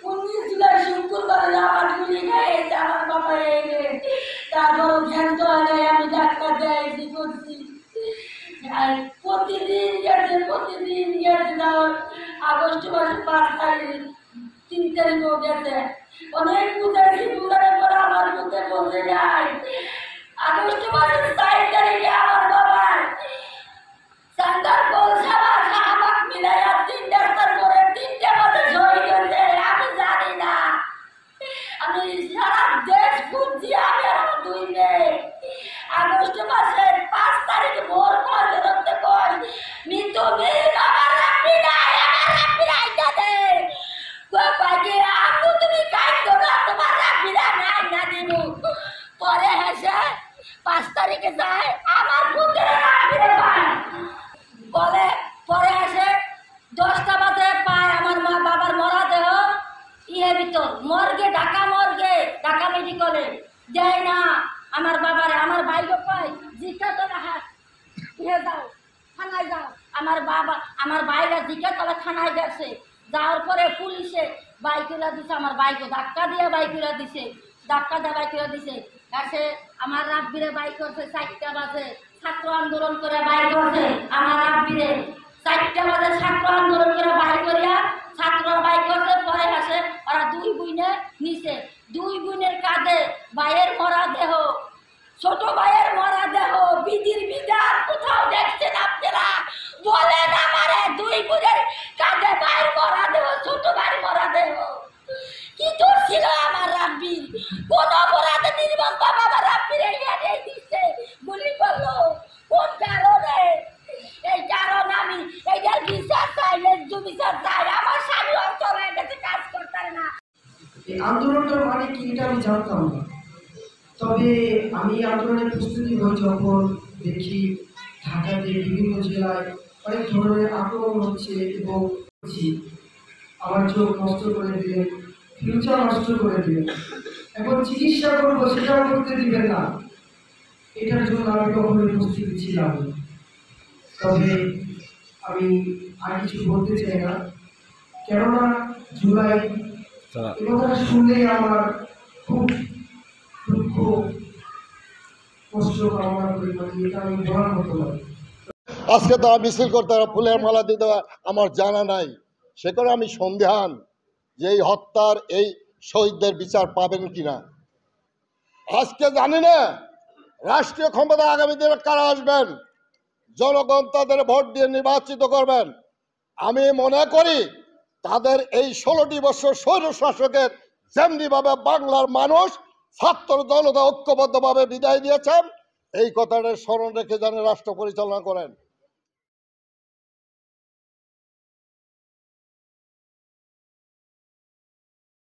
19 জুলাই শুক্রবার আমার গুলি খাইয়েছে আমার বাবা এনে, তারপর জ্ঞান হয় আমি ডাক্তার দেখাইছি করছি, আর প্রতিদিন গেছে আগস্ট মাসের 5 তারিখ 3 তারিখও গেছে, অনেক বুঝাইছি, বুঝানোর পর আমার মুখে বলতে নাই। আগস্ট মাসের 4 তারিখে আমার বাবার সান্দার পৌরসভা শাহবাগ মিলাইয়া 3টার পরে 3টে বাজে শহীদ হয়েছে। আমি জানি না, আমি সারা দেশ ঘুরছি, আমি আর 2 মেয়ে। আগস্ট মাসের 5 তারিখে ভোর 5 রক্তে কয় মৃত্যু বাবার রাখবি না, আমার রাখবি না আইটা দে পাইকে আমু তুমি কাইতো না, তোমার রাখবি না আমি আইনা দিব। পরে হেসে 5 তারিখে যায় আমার পুত্রের রাখবি না পায় বলে, পরে আসে 10টা বাজে পায় আমার মা বাবার মরা দেহ ভিতর মর্গে, ঢাকা মেডিকেলে দেয় না আমার বাবারে। আমার ভাইকে পাই জিজ্ঞাসা না যাও থানায় যাও, আমার ভাইরা জিজ্ঞাসা থানায় গেছে। যাওয়ার পরে পুলিশে বাইকুলা দিছে, আমার বাইকে ধাক্কা দিয়ে বাইকুলা দিছে, কাছে আমার রাব্বিরে বাইক করছে 4টা বাজে, ছাত্র আন্দোলন করে বাইক করছে আমার রাব্বিরে 4টা বাজে, ছাত্র আন্দোলন করে বাইক করিয়া ছাত্ররা বাইক করছে। পরে আসে ওরা 2 বোনে নিচে, 2 বোনের কাঁধে ভাইয়ের মরা দেহ, ছোট ভাইয়ের মরা দেহ, বিধির বিধান কোথাও দেখছেন আপনারা? বলেন আমারে, 2 বোনের কাঁধে ভাইয়ের মরা দেহ, ছোট ভাইয়ের মরা দেহ। কি তোর ছিল আমার রাব্বি? কোন অপরাধে নির্মম বাবা আমার রাব্বির এই দিচ্ছে গুলি করলো? কোন কারণে? এই কারণ আমি এইটার বিচার চাই, ন্যায্য বিচার চাই। আমার স্বামী অঞ্চলের কাছে কাজ করতে না। এই আন্দোলনটার মানে কি এটা আমি জানতাম না, তবে আমি আন্দোলনের প্রস্তুতি হই যখন দেখি ঢাকাতে বিভিন্ন জেলায় অনেক ধরনের আক্রমণ হচ্ছে এবং আমার চোখ নষ্ট করে দিলেন, ফিউচার নষ্ট করে দিলেন, এখন চিকিৎসা করবো সেটাও করতে দিবেন না। এটার জন্য আমি কখনোই প্রস্তুতি ছিলাম না। তবে আমি আর কিছু বলতে চাই না, কেননা জুলাই এ কথাটা শুনলেই আমার খুব দুঃখ কষ্ট কামনা করি, এটা আমি বলার মতো নয়। আজকে তারা মিছিল করতে ফুলের মালা দিতে আমার জানা নাই, সে করে আমি সন্দেহান যে এই হত্যার এই শহীদদের বিচার পাবেন কিনা। আজকে জানি না রাষ্ট্রীয় ক্ষমতা আগামী দিনে কারা আসবেন, জনগণ তাদের ভোট দিয়ে নির্বাচিত করবেন। আমি মনে করি তাদের এই 16টি বছর স্বৈর শাসকের যেমনিভাবে বাংলার মানুষ ছাত্র জনতা ঐক্যবদ্ধভাবে বিদায় দিয়েছেন, এই কথাটা স্মরণ রেখে যেন রাষ্ট্র পরিচালনা করেন।